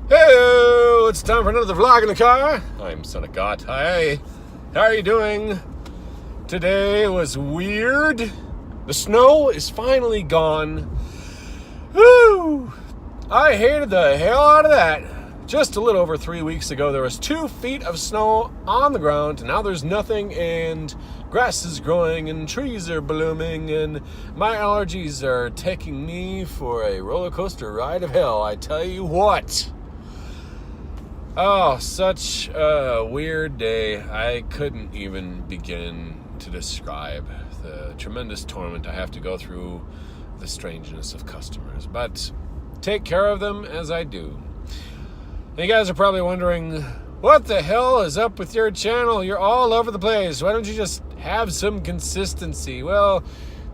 Hey, it's time for another vlog in the car. I'm Son of God. Hi, how are you doing? Today was weird. The snow is finally gone. Woo! I hated the hell out of that. Just a little over 3 weeks ago, there was 2 feet of snow on the ground, and now there's nothing, and grass is growing, and trees are blooming, and my allergies are taking me for a roller coaster ride of hell, I tell you what. Oh, such a weird day. I couldn't even begin to describe the tremendous torment I have to go through, the strangeness of customers. But take care of them as I do. You guys are probably wondering, what the hell is up with your channel? You're all over the place. Why don't you just have some consistency? Well,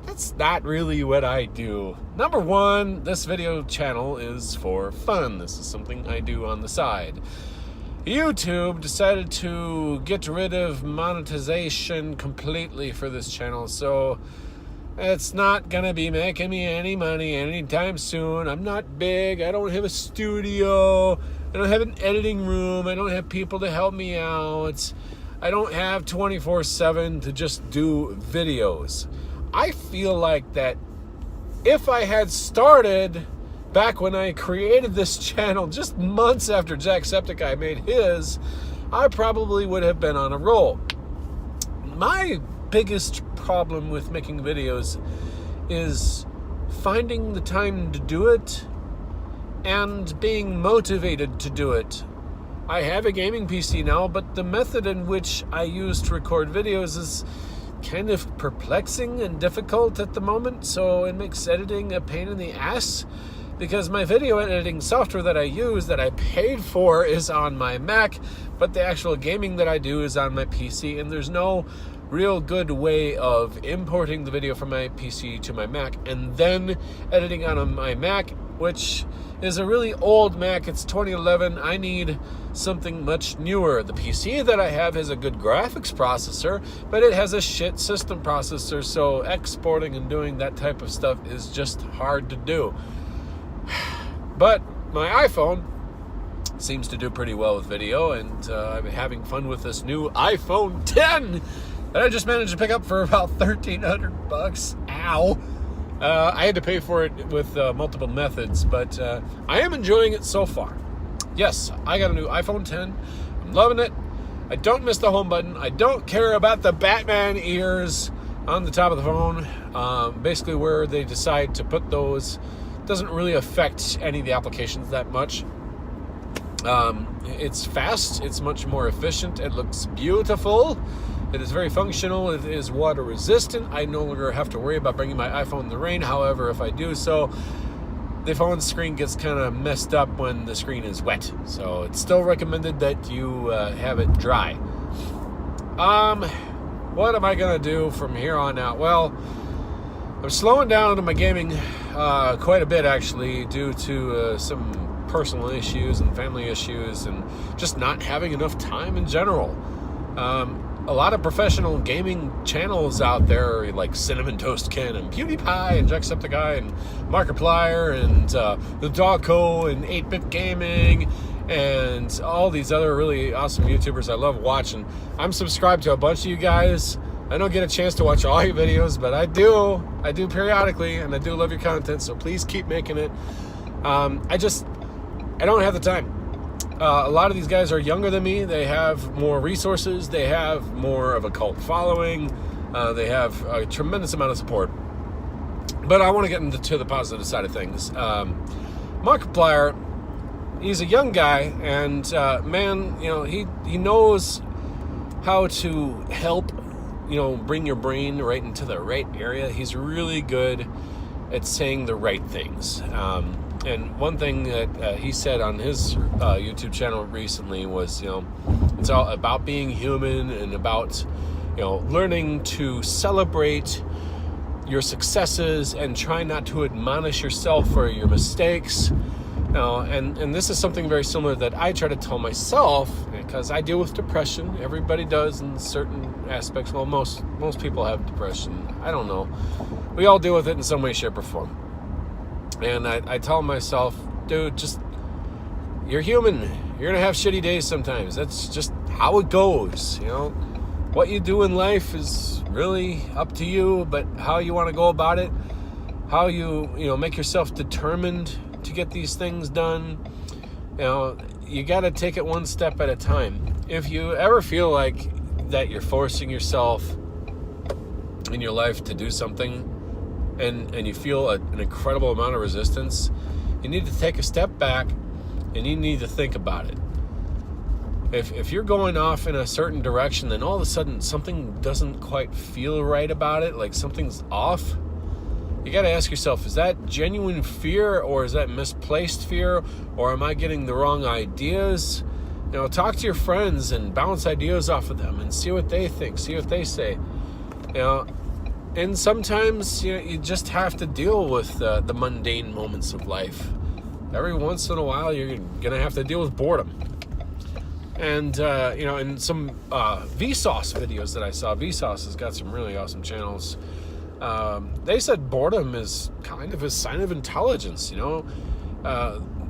that's not really what I do. Number one, this video channel is for fun. This is something I do on the side. YouTube decided to get rid of monetization completely for this channel, so it's not gonna be making me any money anytime soon. I'm not big. I don't have a studio. I don't have an editing room. I don't have people to help me out. I don't have 24/7 to just do videos. I feel like that if I had started back when I created this channel, just months after Jacksepticeye made his, I probably would have been on a roll. My biggest problem with making videos is finding the time to do it and being motivated to do it. I have a gaming PC now, but the method in which I use to record videos is kind of perplexing and difficult at the moment, so it makes editing a pain in the ass. Because my video editing software that I use, that I paid for, is on my Mac, but the actual gaming that I do is on my PC, and there's no real good way of importing the video from my PC to my Mac and then editing on my Mac, which is a really old Mac. It's 2011. I need something much newer. The PC that I have has a good graphics processor, but it has a shit system processor, so exporting and doing that type of stuff is just hard to do. But my iPhone seems to do pretty well with video, and I'm having fun with this new iPhone 10 that I just managed to pick up for about $1,300. Ow! I had to pay for it with multiple methods, but I am enjoying it so far. Yes, I got a new iPhone 10. I'm loving it. I don't miss the home button. I don't care about the Batman ears on the top of the phone. Basically, where they decide to put those doesn't really affect any of the applications that much. It's fast, it's much more efficient, it looks beautiful, it is very functional, it is water resistant. I no longer have to worry about bringing my iPhone in the rain. However, if I do so, the phone screen gets kind of messed up when the screen is wet, so it's still recommended that you have it dry. What am I gonna do from here on out? Well, I'm slowing down on my gaming quite a bit, actually, due to some personal issues and family issues and just not having enough time in general. A lot of professional gaming channels out there, like Cinnamon Toast Ken and PewDiePie and Jacksepticeye and Markiplier and the Dogco and 8-Bit Gaming and all these other really awesome YouTubers I love watching. I'm subscribed to a bunch of you guys. I don't get a chance to watch all your videos, but I do periodically, and I do love your content, so please keep making it. I don't have the time. A lot of these guys are younger than me. They have more resources. They have more of a cult following. They have a tremendous amount of support. But I want to get into the positive side of things. Markiplier, he's a young guy, and man, he knows how to help bring your brain right into the right area. He's really good at saying the right things. And one thing that he said on his YouTube channel recently was, it's all about being human and about, learning to celebrate your successes and try not to admonish yourself for your mistakes. And this is something very similar that I try to tell myself, because I deal with depression. Everybody does in certain aspects. Well, most people have depression. I don't know. We all deal with it in some way, shape, or form. And I tell myself, dude, just, you're human. You're gonna have shitty days sometimes. That's just how it goes. What you do in life is really up to you, but how you want to go about it, how you make yourself determined to get these things done, you got to take it one step at a time. If you ever feel like that you're forcing yourself in your life to do something and you feel an incredible amount of resistance, you need to take a step back and you need to think about it. If you're going off in a certain direction, then all of a sudden something doesn't quite feel right about it, like something's off, you got to ask yourself, is that genuine fear or is that misplaced fear, or am I getting the wrong ideas? Talk to your friends and bounce ideas off of them and see what they think, see what they say. And sometimes you just have to deal with the mundane moments of life. Every once in a while, you're going to have to deal with boredom. And, in some Vsauce videos that I saw, Vsauce has got some really awesome channels. They said boredom is kind of a sign of intelligence,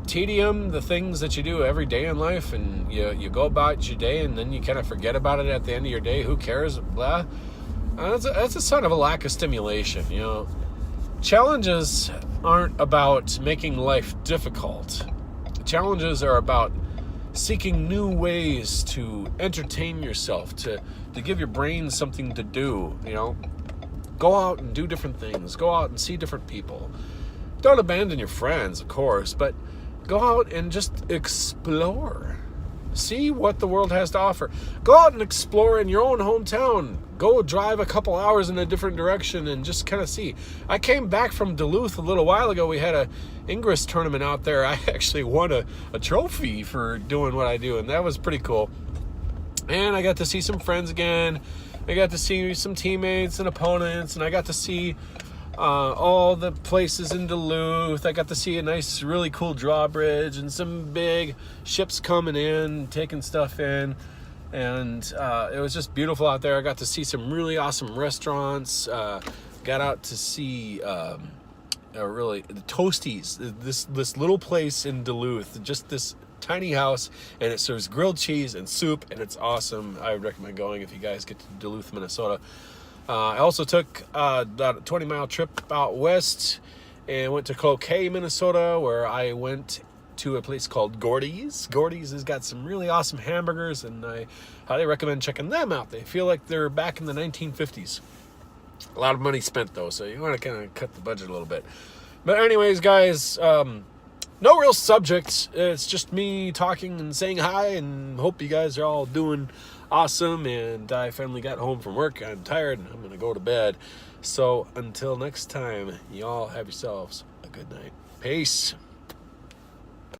tedium, the things that you do every day in life, and you go about your day and then you kind of forget about it at the end of your day. Who cares? Blah. That's a sign of a lack of stimulation. Challenges aren't about making life difficult. Challenges are about seeking new ways to entertain yourself, to give your brain something to do. Go out and do different things. Go out and see different people. Don't abandon your friends, of course, but go out and just explore. See what the world has to offer. Go out and explore in your own hometown. Go drive a couple hours in a different direction and just kind of see. I came back from Duluth a little while ago. We had a Ingress tournament out there. I actually won a trophy for doing what I do, and that was pretty cool. And I got to see some friends again. I got to see some teammates and opponents, and I got to see all the places in Duluth. I got to see a nice, really cool drawbridge and some big ships coming in, taking stuff in. And it was just beautiful out there. I got to see some really awesome restaurants. Got out to see really the Toasties, this little place in Duluth, just this tiny house, and it serves grilled cheese and soup, and it's awesome. I would recommend going if you guys get to Duluth, Minnesota. I also took a 20-mile trip out west and went to Cloquet, Minnesota, where I went to a place called Gordy's. Gordy's has got some really awesome hamburgers, and I highly recommend checking them out. They feel like they're back in the 1950s. A lot of money spent, though, so you want to kind of cut the budget a little bit. But anyways, guys, no real subject. It's just me talking and saying hi, and hope you guys are all doing awesome. And I finally got home from work. I'm tired, and I'm going to go to bed. So until next time, y'all have yourselves a good night. Peace.